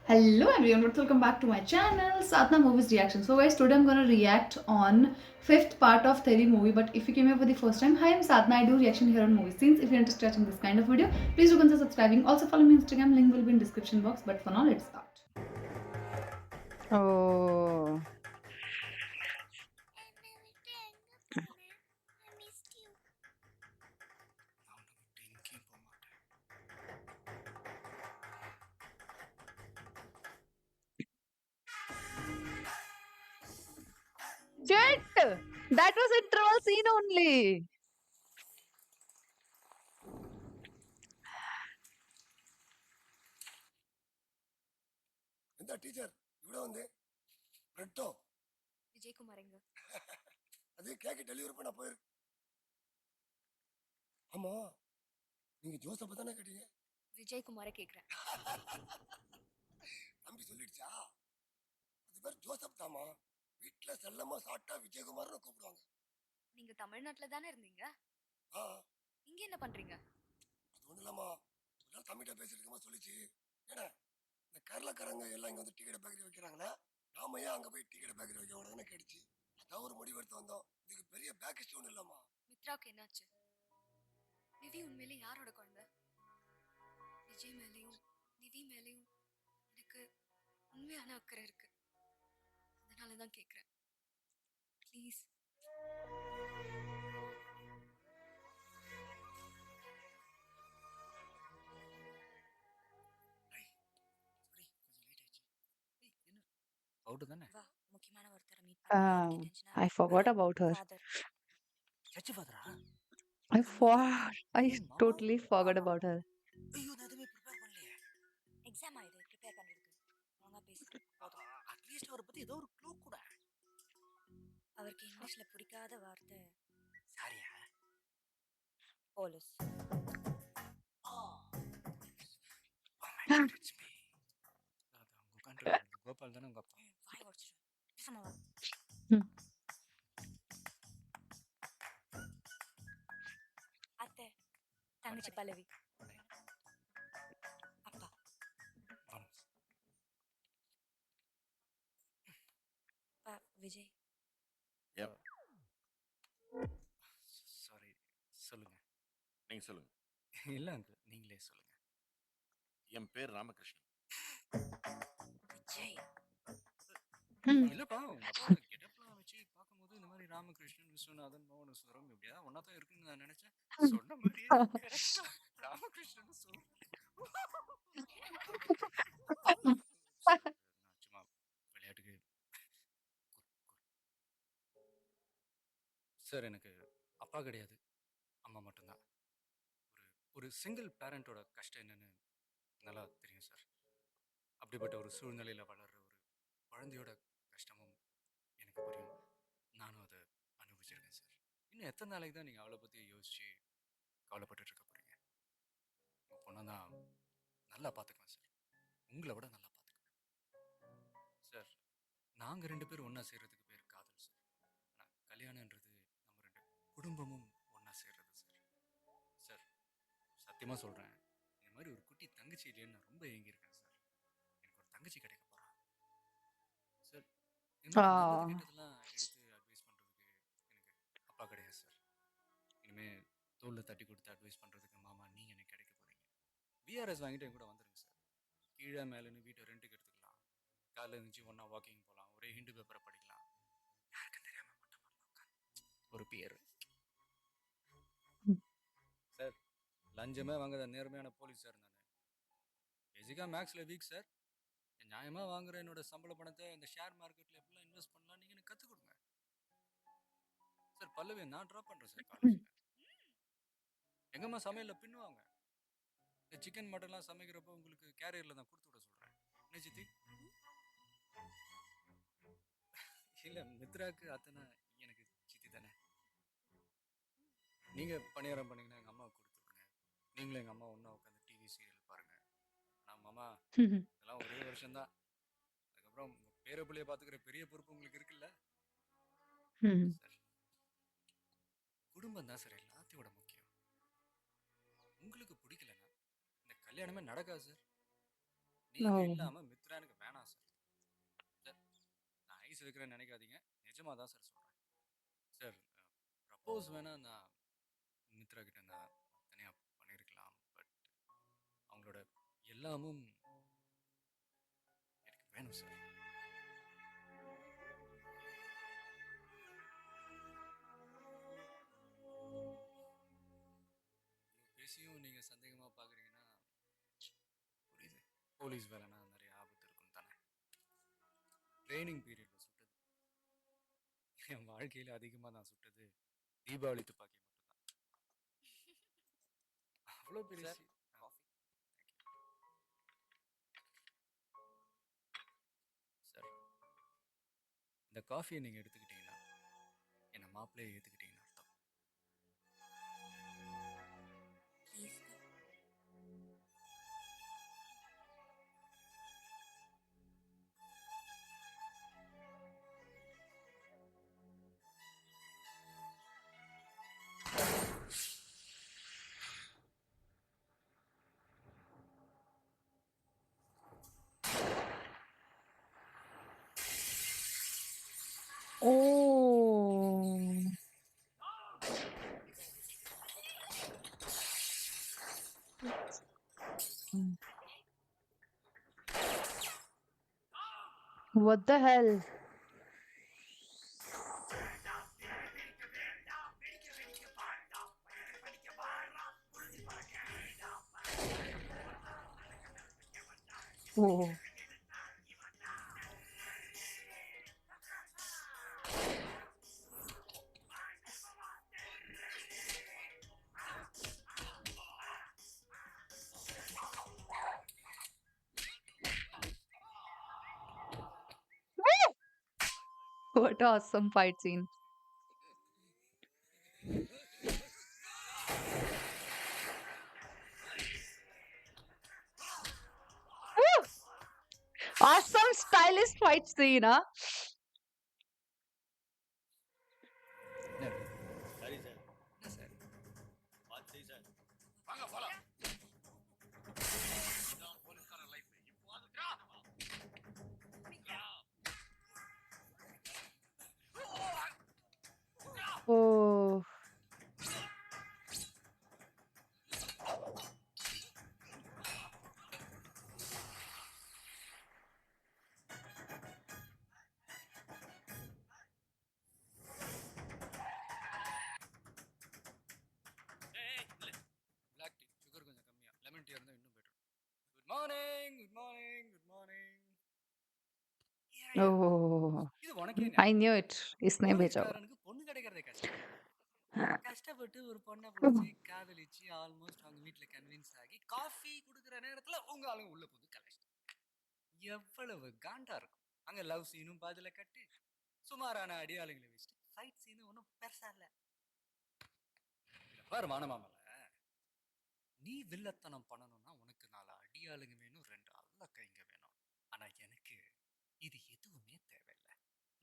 Hello everyone, welcome back to my channel, Satna Movies Reaction. So guys, today I'm gonna react on fifth part of Teri movie. But if you came here for the first time, hi, I'm Satna. I do reaction here on movie scenes. If you're interested in this kind of video, please do consider subscribing. Also follow me on Instagram. Link will be in description box. But for now, let's start. Oh, shit! That was interval scene only. ಎಂತ teacher ಇವಡ ಒಂದೇ bread Vijayakumar எங்க? அது கேக்கு delivery பண்ண போயிருக்கு. ஆமா, நீங்க ஜோசப்ப தானே கேட்டீங்க? விஜயகுமார கேக்குறேன். தம்பி சொல்லிடுச்சா? அது பேர் ஜோசப் தாமா. வீட்டுல செல்லமா சாப்பிட்டா விஜயகுமார்னு கூப்பிடுவாங்க. நீங்க தமிழ்நாட்டுல தானே இருந்தீங்க? ஆ, இங்க என்ன பண்றீங்க? அது ஒண்ணு இல்லாமா. ஒரு நாள் தம்பிகிட்ட பேசிருக்கமா சொல்லிச்சு. ஏன்னா இந்த கேரளாக்காரங்க எல்லாம் இங்க வந்து டீ கடை பேக்கரி வைக்கிறாங்களா, நாம ஏன் அங்க போய் டீ கடை பேக்கரி வைக்க கூடாதுன்னு கேட்டுச்சு. அதான் ஒரு முடிவு எடுத்து வந்தோம். இதுக்கு பெரிய பேக் ஹிஸ்டரி ஒண்ணு இல்லாமா. மித்ராவுக்கு என்னாச்சு? நிவி உண்மையிலே யாரோட குழந்தை? விஜய் மேலேயும் நிவி மேலேயும் எனக்கு உண்மையான அக்கறை இருக்கு. அதனால தான் கேக்குறேன். ப்ளீஸ். சாரி கொஞ்சம் லேட் ஆயிடுச்சு. என்ன பவுடர் தானே? வா, முக்கியமான ஒருத்தரை மீட் பண்ணணும். யாருக்கு டென்ஷனா? I forgot about her. Father. Church ஃபாதரா? I ஏய் மாமா. totally forgot about her. ஐயோ நான் எதுவுமே ப்ரிப்பேர் பண்ணலையே. எக்ஸாம் ஆயுது, ப்ரிப்பேர் பண்ணிருக்கு. ஒழுங்கா பேசு. போதும். அட்லீஸ்ட் அவரை பத்தி ஏதோ ஒரு க்ளூ கூட. அவருக்கு இங்கிலீஷ்ல பிடிக்காத வார்த்தை சாரியா? போலீஸ். It's me. அது அவங்க உட்காந்துருக்காங்க. கோபால் தானே உங்க அப்பா? வாய் உடச்சிடும். பேசாம வா. Hmm. அத்தை, தங்கச்சி பல்லவி. அப்பா. வாங்க. அப்பா விஜய். சாரி சொல்லுங்க. நீங்க சொல்லுங்க. இல்ல அங்கிள் நீங்களே சொல்லுங்க. என் பேர் ராமகிருஷ்ணன். விஜய். Hmm. இல்லப்பா உங்க அப்பாவோட கெட்டப்லாம் வச்சு பார்க்கும்போது இந்த மாதிரி ராமகிருஷ்ணன், விஸ்வநாதன், மோகனசுந்தரம் இப்படியா ஒன்னா தான் இருக்குன்னு நான் நினைச்சேன். சொன்ன மாதிரியே கரெக்டா ராமகிருஷ்ணன் சொல்லுங்க. நான் சும்மா விளையாட்டுக்கு சார் எனக்கு அப்பா கிடையாது, அம்மா மட்டும்தான். ஒரு ஒரு சிங்கிள் பேரண்டோட கஷ்டம் என்னன்னு நல்லா தெரியும் சார். அப்படிப்பட்ட ஒரு சூழ்நிலையில் வளர்ற ஒரு குழந்தையோட கஷ்டமும் எனக்கு புரியும். நானும் அதை அனுபவிச்சிருக்கேன் சார். இன்னும் எத்தனை நாளைக்கு தான் நீங்கள் அவளை பற்றி யோசிச்சு கவலைப்பட்டுட்டு இருக்க போறீங்க? உங்கள் பொண்ணை தான் நல்லா பார்த்துக்குவேன் சார், உங்களை விட நல்லா பார்த்துக்குவேன் சார். நாங்கள் ரெண்டு பேரும் ஒன்றா சேர்றதுக்கு பேர் காதல் சார். ஆனால் கல்யாணன்றது நம்ம ரெண்டு குடும்பமும் ஒன்றா சேர்றது சார். சார் சத்தியமாக சொல்கிறேன், இந்த மாதிரி ஒரு குட்டி தங்கச்சி இல்லைன்னு நான் ரொம்ப ஏங்கியிருக்கேன் சார். எனக்கு ஒரு தங்கச்சி கிடைக்க போகிறான் சார். இந்த மாதிரி நல்லது Ah. கெட்டதெல்லாம் எடுத்து அட்வைஸ் பண்ணுறதுக்கு எனக்கு அப்பா கிடையாது சார். இனிமேல் தோளில் தட்டி கொடுத்து அட்வைஸ் பண்ணுறதுக்கு மாமா நீங்கள் எனக்கு கிடைக்க போகிறீங்க. விஆர்எஸ் வாங்கிட்டு என் கூட வந்துடுங்க சார். கீழே மேலேன்னு வீட்டை ரெண்டுக்கு எடுத்துக்கலாம். காலையில் இருந்துச்சு ஒன்றா வாக்கிங் போகலாம். ஒரே ஹிண்டு பேப்பரை படிக்கலாம். யாருக்கும் தெரியாமல் மொட்டை மாடல உட்காந்து ஒரு பேர் சார். லஞ்சமே வாங்குற நேர்மையான போலீஸ் சார். நான் பேசிக்காக மேக்ஸில் வீக் சார். நியாயமாக வாங்குற என்னோட சம்பள பணத்தை இந்த ஷேர் மார்க்கெட்டில் எப்படிலாம் இன்வெஸ்ட் பண்ணலாம் நீங்கள் எனக்கு கற்றுக் கொடுங்க சார். பல்லவி நான் ட்ராப் பண்ணுறேன் சார் காலேஜில். எங்கம்மா சமையலில் பின்னுவாங்க. இந்த சிக்கன் மட்டன்லாம் சமைக்கிறப்போ உங்களுக்கு கேரியரில் தான் கொடுத்து விட சொல்கிறேன். என்ன சித்தி? இல்லை மித்ராக்கு அத்தனை எனக்கு சித்தி தானே. நீங்கள் பணியாரம் பண்ணிங்கன்னா எங்கள் அம்மாவுக்கு கொடுத்து விடுங்க. நீங்களும் எங்கள் அம்மா ஒன்றா உட்காந்து டிவி சீரியல் பாருங்கள். ஆனால் மாமா இதெல்லாம் ஒரே வருஷம்தான். அதுக்கப்புறம் உங்கள் பேர பிள்ளைய பார்த்துக்கிற பெரிய பொறுப்பு உங்களுக்கு இருக்குல்ல சார். குடும்பம் தான் சார் எல்லாத்தையோட முக்கியம். உங்களுக்கு பிடிக்கலன்னா இந்த கல்யாணமே நடக்காது சார். நீங்க Oh. இல்லாம மித்ரான எடுக்கிறேன்னு நினைக்காதீங்க. நிஜமாக தான் சார் சொல்கிறேன். சார் ப்ரப்போஸ் வேணால் நான் மித்ரா கிட்ட நான் தனியாக பண்ணியிருக்கலாம். பட் அவங்களோட எல்லாமும் எனக்கு வேணும் சார். பேசியும் நீங்கள் சந்தேகமாக பார்க்குறீங்கன்னா புரியுது. போலீஸ் வேலைன்னா நிறைய ஆபத்து இருக்கும் தானே. ட்ரைனிங் பீரியடில் சுட்டது, என் வாழ்க்கையில் அதிகமாக நான் சுட்டது தீபாவளி துப்பாக்கி மட்டும்தான். அவ்வளோ பெரிய சார், காஃபி. சார், இந்த காஃபியை நீங்கள் எடுத்துக்கிட்டீங்கன்னா என்னை மாப்பிள்ளையை ஏற்றுக்கிட்டீங்கன்னு அர்த்தம். Please Oh. What the hell? Oh. What awesome fight scene. Woo! Awesome stylish fight scene, huh? சரி சார். என்ன சார்? பார்த்து செய் சார். வாங்க போலாம். இதான் போலீஸ்கார லைஃப். இப்போ அதுடா. Oh. பிளாக் டீ, சுகர் கொஞ்சம் கம்மியாக, லெமன் டீ இருந்தால் இன்னும் better. Good morning, good morning, good morning. Oh. இது உனக்கே I ஞாபகம். knew it. इसने भेजा होगा. போலீஸ்காரனுக்கு பொண்ணு கிடைக்கிறதே கஷ்டம். கஷ்டப்பட்டு ஒரு பொண்ணை பிடிச்சி காதலிச்சு ஆல்மோஸ்ட் அவங்க வீட்டில் கன்வின்ஸ் ஆகி காஃபி கொடுக்குற நேரத்தில் உங்க ஆளுங்க உள்ள போது கலாச்சிட்டு எவ்வளவு காண்டா இருக்கும். அங்க லவ் சீனும் பாதியில கட்டு, சுமாரான அடியாளுங்களை வச்சுட்டு ஃபைட் சீனும் ஒன்றும் பெருசா இல்லை. பாரு மானமாமல, நீ வில்லத்தனம் பண்ணணும்னா உனக்கு 4 அடியாளுங்க வேணும், 2 அல்ல கைங்க வேணும். ஆனா எனக்கு இது எதுவுமே தேவையில்லை.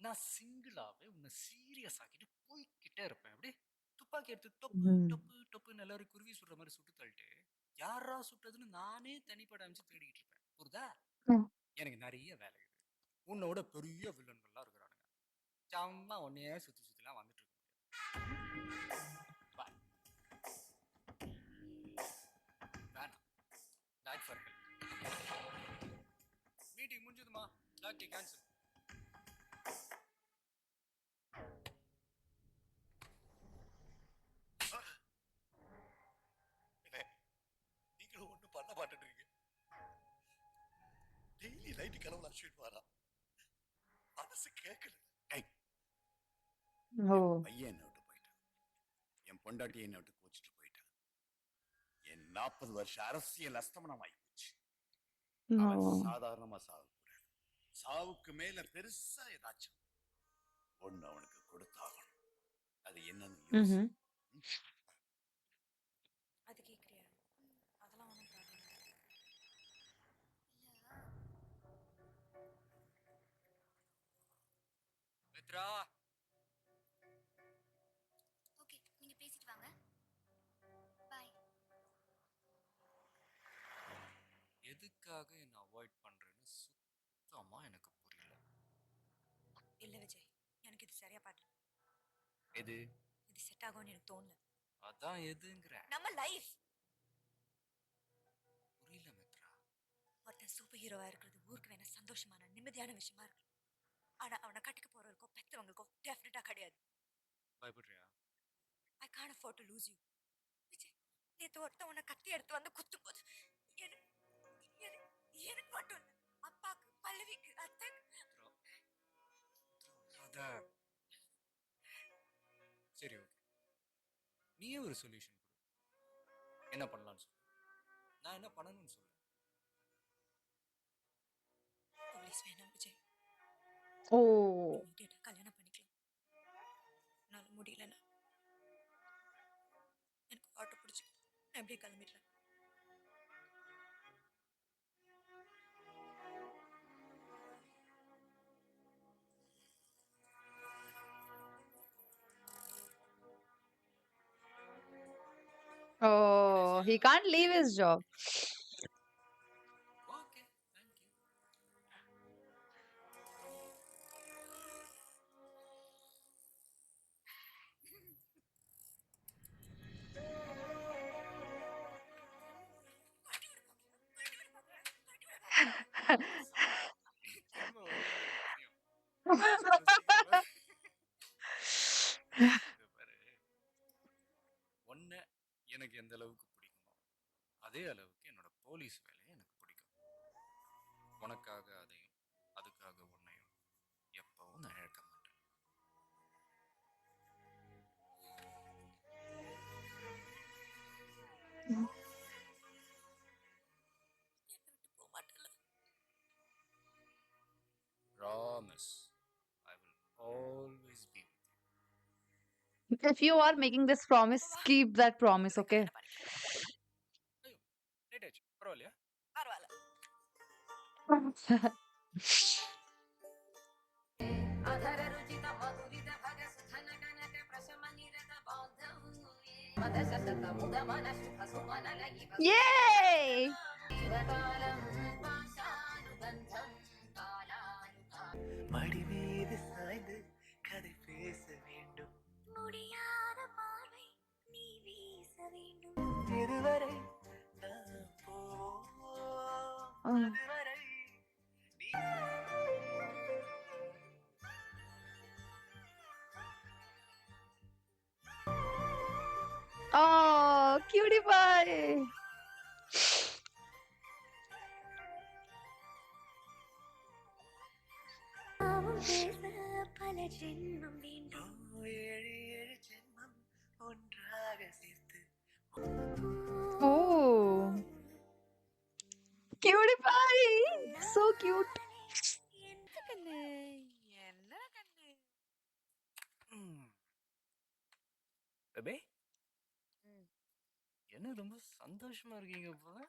நான் சிங்கிளாவே உன்னை சீரியஸ் ஆக்கிட்டு போய்கிட்டே இருப்பேன். அப்படி துப்பாக்கி எடுத்து டொப்பு Hmm. டொப்பு டொப்புன்னு எல்லாரும் குருவி சுடுற மாதிரி சுட்டு தள்ளிட்டு யாரா சுட்டதுன்னு நானே தனிப்பட அமைச்சு தேடிக்கிட்டு இருப்பேன். புரியுதா? Hmm. எனக்கு நிறைய வேலை இருக்குது. உன்னோட பெரிய வில்லன்கள்லாம் இருக்கிறானுங்க. சும்மா உன்னையே சுத்தி சுத்திலாம் வந்துட்டு இருக்க முடியாது. Bye. வேணாம். Beg for help. மீட்டிங் முடிஞ்சதுமா, டாக்டர் கேன்சல். நீங்களும் ஒண்ணும் பண்ண மாட்டேன்றீங்க. டெய்லி நைட்டு கனவுல அஸ்வின் வாரா. மனசு கேட்கல. Oh. பையன் என்ன விட்டு போயிட்டான். என் பொண்டாட்டி என்ன விட்டு கோச்சிட்டு போயிட்டான். என் 40 வருஷ அரசியல் அஸ்தமனம் ஆகி போச்சு. அவன் No. சாதாரணமா சாக கூடாது. சாவுக்கு மேல பெருசா ஏதாச்சும் ஒண்ணு அவனுக்கு கொடுத்தாகணும். அது என்னன்னு யோசி. Mm-hmm. அது கேட்குறியா? அதெல்லாம் ஒன்றும் ப்ராப்ளம் இல்லை. மித்ரா, ஓகே, நீங்க பேசிட்டு வாங்க. பாய். எதுக்காக என்ன அவாய்ட் பண்றேன்னு சுத்தமா எனக்கு புரியல. இல்லை சரியா பாடல. எது? இது செட் ஆகும்னு எனக்கு தோணல. அதான் எதுங்கிறேன். நம்ம லைஃப். புரியல மித்ரா. ஒருத்தன் சூப்பர் ஹீரோவா இருக்கிறது ஊருக்கு வேணா சந்தோஷமான நிம்மதியான விஷயமா இருக்கு. ஆனா அவனை கட்டிக்க போறவருக்கோ பெத்தவங்களுக்கோ டெஃபினட்டா கிடையாது. பயப்படுறியா? I can't afford to lose you. Vijay, நேத்து ஒருத்தன் உன்னை கத்தி எடுத்து வந்து குத்தும் போது எனக்கு எனக்கு மட்டும் இல்ல, அப்பாக்கு, பல்லவிக்கு, அத்தைக்கு. அத சரி ஓகே. நீயே ஒரு சொல்யூஷன் கொடு. என்ன பண்ணலாம்னு சொல்லு. நான் என்ன பண்ணணும்னு சொல்லு. போலீஸ் வேணாம் விஜய். Oh. இமீடியட்டா கல்யாணம் பண்ணிக்கலாம். என்னால முடியலன்னா எனக்கு ஆட்டோ பிடிச்சி நான் எப்படியே கிளம்பிடுறேன். Oh, he can't leave his job. Okay, thank you. திரும்ப வருவேன்னு எனக்கு தெரியும். யோசிக்கல. இங்க பாரு. உன்னை எனக்கு எந்த அளவுக்கு பிடிக்குமோ அதே அளவுக்கு என்னோட போலீஸ் வேலையை எனக்கு பிடிக்கும். உனக்காக அதையும் அதுக்காக உன்னையும் எப்பவும் நான் இழக்க மாட்டேன். என்னை விட்டு போக மாட்டேன்ல. Promise, I will always be with you. If you are making this promise, keep that promise, இப்பவே okay? கல்யாணம் பண்ணிக்கலாம். ஐயோ, லேட் ஆச்சு. பரவாயில்லையா? பரவாயில்ல. Yay! மடி மீது சாய்ந்து கதை பேச வேண்டும். முடியாத பார்வை நீ வீச வேண்டும். இதுவரை நாம் போவோம், அதுவரை நீ Oh, cutie pie. பாவம் பேச பல ஜென்மம் வேண்டும். ஏழு ஏழு ஜென்மம் ஒன்றாக சேர்த்து Oh, cutie pie. So cute. என்ன கண்ணு, என்ன கண்ணு. பெபே, ம். என்ன ரொம்ப சந்தோஷமா இருக்கீங்க போல.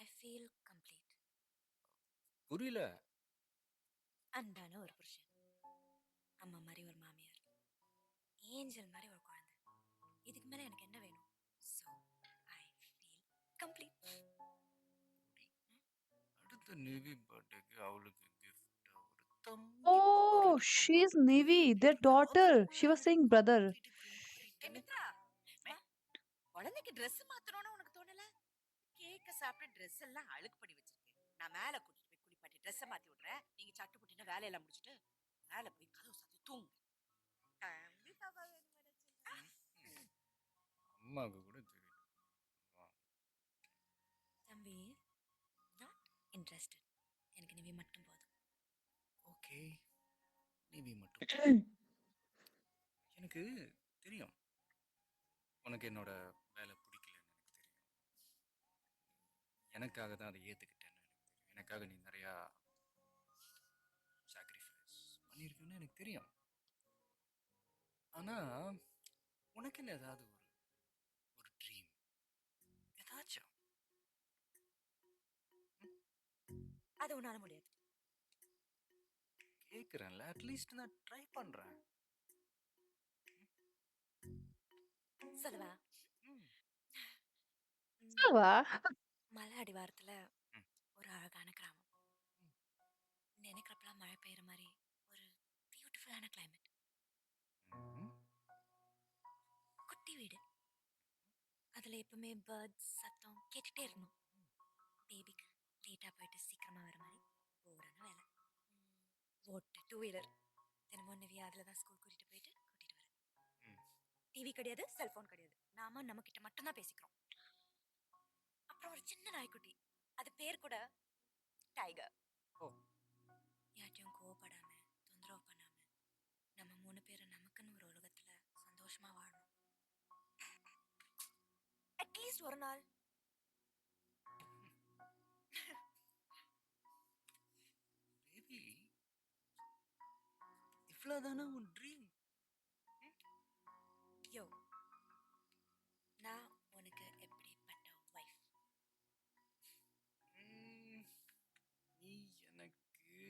I feel complete. புரியல. அன்பான ஒரு புருஷன், அம்மா மாதிரி ஒரு மாமியார், ஏஞ்சல் மாதிரி ஒரு குழந்தை. இதுக்கு மேல எனக்கு என்ன வேணும்? So I feel complete. அடுத்த நிவி பர்த்டேக்கு அவளுக்கு gift ஒரு தம்பி Oh, ready she's பண்ணலாம். Nivi, their daughter. She was saying brother. Mitra, குழந்தைக்கு ட்ரெஸ் மாத்தணும்னு உனக்கு தோணல? கேக்க சாப்பிட்டு ட்ரெஸ் எல்லாம் அழுக்கு பண்ணி வச்சிருக்கேன். நான் மேல கூட்டிட்டு போய் குளிப்பாட்டி ட்ரெஸ் மாத்தி விடுறேன். நீங்க சட்டு புட்டின வேலையெல்லாம் முடிச்சிட்டு மேல போய் கதவு சாத்தி தூங்கு. தம்பி பாப்பா வேணுமாடா செல்லம். அம்மாவுக்கு கூட தெரியும். தம்பி, நாட் இன்ட்ரெஸ்டட். எனக்கு நிவி மட்டும் போதும். ஓகே, நிவி மட்டும். எனக்கு தெரியும் உனக்கு என்னோட வேலை பிடிக்கலன்னு எனக்கு தெரியும். எனக்காக தான் அதை ஏற்றுக்கிட்டேன்னு எனக்கு தெரியும். எனக்காக நீ நிறையா சாக்ரிஃபைஸ் பண்ணியிருக்கேன்னு எனக்கு தெரியும். ஆனால் உனக்குன்னு ஏதாவது ஒரு ட்ரீம் ஏதாச்சும் அது உன்னால முடியாது. கேட்குறேன்ல, அட்லீஸ்ட் நான் ட்ரை பண்ணுறேன். சொல்லவா? ம். Salva. மலை அடிவாரத்துல ம். ஒரு அழகான கிராமம். நினைக்கிறப்பெல்லாம் மழை பெய்யுற மாதிரி ஒரு பியூட்டிஃபுல்லான கிளைமேட். ம்ஹும். குட்டி வீடு. அதுல எப்பவுமே பேர்ட்ஸ் சத்தம் கேட்டுட்டே இருக்கணும். பேபிக்கு லேட்டா போயிட்டு சீக்கிரமா வர மாதிரி போரான வேலை. ஓட்டு 2 வீலர். தினமும் நிவியா அதுல தான் ஸ்கூல் கூட்டிட்டு போயிட்டு கூட்டிட்டு வரேன். ம். டிவி கிடையாது, செல்போன் கிடையாது. நாம நம்ம கிட்ட மட்டும் தான் பேசிக்கிறோம். அப்புறம் ஒரு சின்ன நாய்க்குட்டி. அது பேர் கூட டைகர். ஓ. யார்ட்டையும் கோவப்படாம தொந்தரவு பண்ணாம நம்ம 3 பேரும் நமக்குன்னு ஒரு உலகத்துல சந்தோஷமா வாழணும். அட்லீஸ்ட் ஒரு நாள். பேபி, இவ்வளவுதானா உன் ட்ரீம்? யோ, நான் உனக்கு எப்படிப்பட்ட வைஃப்? நீ எனக்கு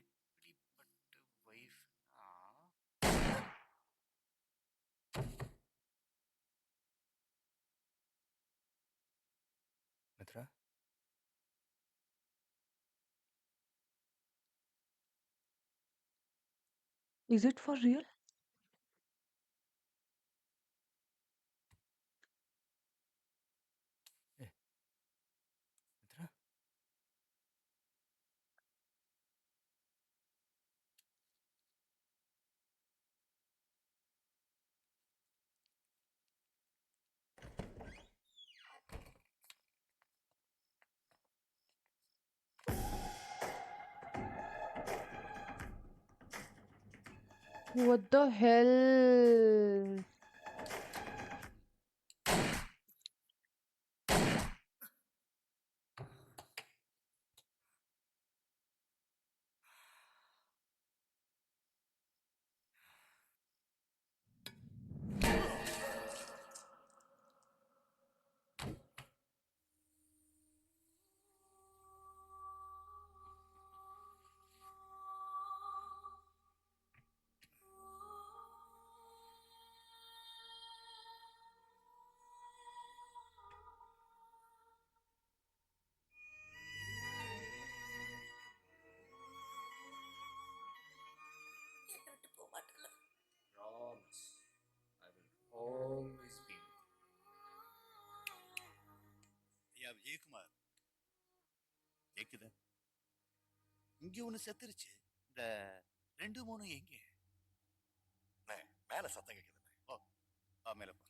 எப்படிப்பட்ட ஒய்ஃப்னா Mitra, Is it for real? A Mitra, What the hell? என்னை விட்டு போக மாட்டேன்ல. promise I will always be with you. ஐயா விஜயகுமார், கேக்குதா? இங்க ஒண்ணு செத்துருச்சு. இந்த 2 3 எங்க? மேல சத்தம் கேக்குதுண்ணே. ஓ, மேல போ.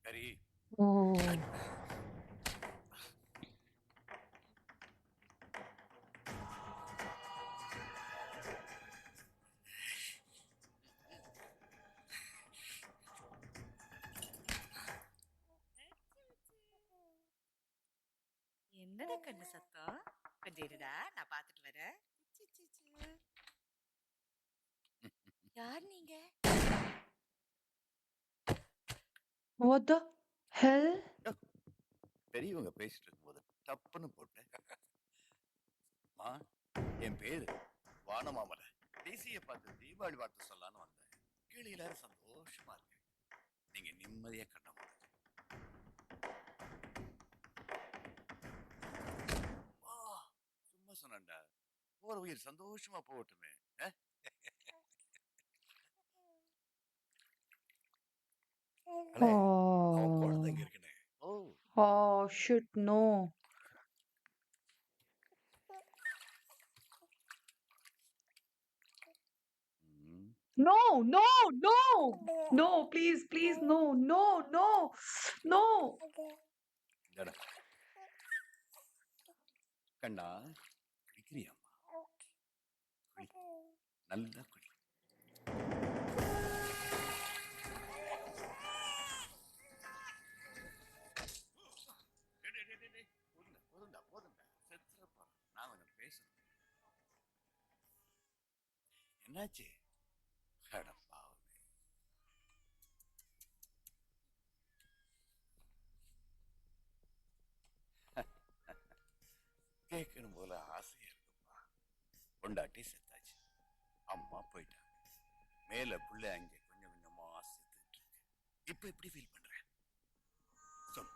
சரி, Oh. என்னடா கண்ணு சத்தம்? கொஞ்சம் இருடா, நான் பார்த்துட்டு வரேன். C, C, C. யார் நீங்க? What the hell? பெரியவங்க பேசிட்டு இருக்கும்போது டப்புன்னு போட்டேன். மா, என் பேரு வானமாமலை. டிசியை பார்த்து தீபாவளி வாழ்த்து சொல்லலான்னு வந்தேன். கீழே எல்லாரும் சந்தோஷமா இருக்கு. நீங்க நிம்மதியா கண்ண மூடுங்க. சும்மா சொன்னேன்டா, போற உயிர் சந்தோஷமா போகட்டுமே. அண்ணே, அவன் குழந்தை Oh. இங்க இருக்குண்ணே. ஓ, Oh, shit, no. ம், No, no, no. No, please, please, no, no, no, no. இந்தாடா. கண்ணா, குடிக்கிறியாம்மா? குடி, நல்லா குடி. போதும்டா, போதும்டா. செத்துற போறேன். நான் கொஞ்சம் பேசணும். என்னாச்சு? அட பாவமே. கேட்கணும் போல ஆசையா இருக்குப்பா. பொண்டாட்டி செத்தாச்சு, அம்மா போயிட்டாங்க, மேல புள்ள அங்க கொஞ்சம் கொஞ்சமா செத்துட்டு இருக்கு. இப்ப எப்படி ஃபீல் பண்ற? சொல்லு.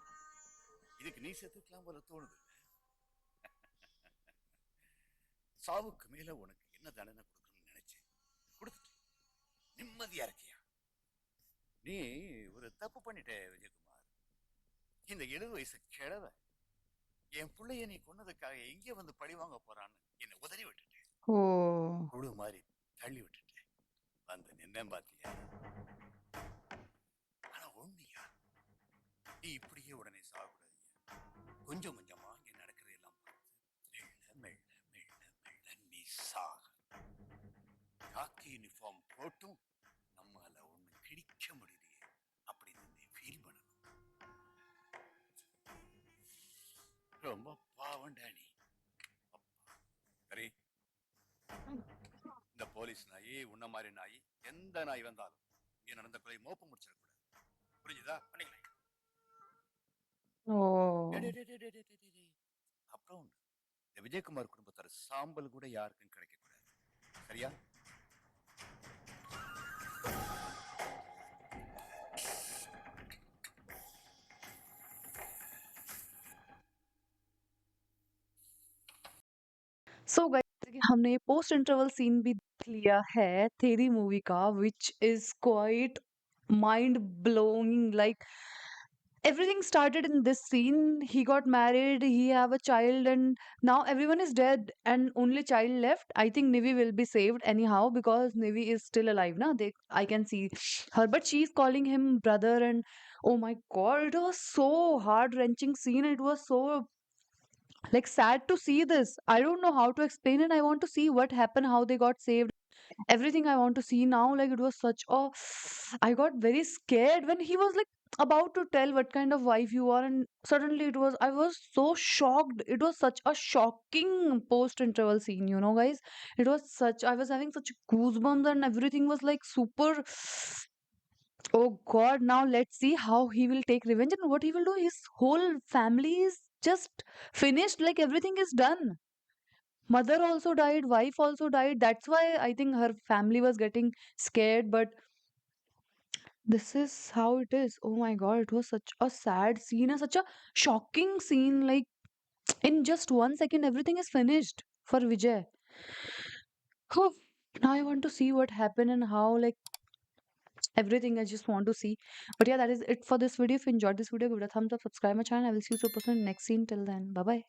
இதுக்கு நீ செத்துக்கலாம் போல தோணுது. சாவுக்கு மேல உனக்கு என்ன தண்டனை கொடுக்கணும்னு நினைச்சேன், கொடுத்துட்டேன். நிம்மதியா இருக்கியா? நீ ஒரு தப்பு பண்ணிட்ட விஜயகுமார். இந்த 70 வயசு கிழவ என் பிள்ளைய நீ கொன்னதுக்காக எங்க வந்து பழி வாங்க போறான்னு என்னை உதறி விட்டுட்டேன். Oh. குழு மாதிரி தள்ளி விட்டுட்டேன். வந்து நின்னேன் பாத்தியா? ஆனா ஒண்ணுயா, நீ இப்படியே உடனே சாகக்கூடாது. கொஞ்சம் கொஞ்சமா இங்க நடக்கிறதெல்லாம் பார்த்து மெல்ல மெல்ல மெல்ல மெல்ல நீ சாக. காக்கி யூனிஃபார்ம் போட்டும் நம்மால ஒண்ணு கிழிக்க முடியலையே அப்படின்னு நீ ஃபீல் பண்ணணும். ரொம்ப பாவண்டா நீ. அப்பா. சரி, இந்த போலீஸ் நாயி உன்ன மாதிரி நாயி எந்த நாய் வந்தாலும் இங்க நடந்த கொலை மோப்பம் முடிச்சிடக்கூடாது. புரிஞ்சுதா? பண்ணிக்கலாம். Oh. அப்புறம் ஒண்ணு, இந்த விஜயகுமார் குடும்பத்தோட சாம்பல் கூட யாருக்கும் கிடைக்க கூடாது. சரியா? सो गाइस, जैसे कि हमने पोस्ट इंटरवल सीन भी देख लिया है थेरी मूवी का, which is quite mind blowing. Like everything started in this scene. He got married, he have a child, and now everyone is dead and only child left. I think Nivi will be saved anyhow because Nivi is still alive now. I can see her, but she's calling him brother. And oh my god, it was so heart wrenching scene. It was so like sad to see this. I don't know how to explain it. I want to see what happened, how they got saved, everything I want to see now. Like it was such a I got very scared when he was like about to tell what kind of wife you are, and suddenly I was so shocked. It was such a shocking post interval scene, guys. It was such I was having such goosebumps and everything was like super. Oh god, now let's see how he will take revenge and what he will do. His whole family is just finished, like everything is done. Mother also died, wife also died. That's why I think her family was getting scared. But this is how it is. Oh my god, it was such a sad scene and such a shocking scene. Like in just 1 second, everything is finished for Vijay. Whew. Now I want to see what happened and how, like, everything. I just want to see. But yeah, that is it for this video. If you enjoyed this video, give it a thumbs up, subscribe my channel. I will see you super soon in the next scene. Till then, bye bye.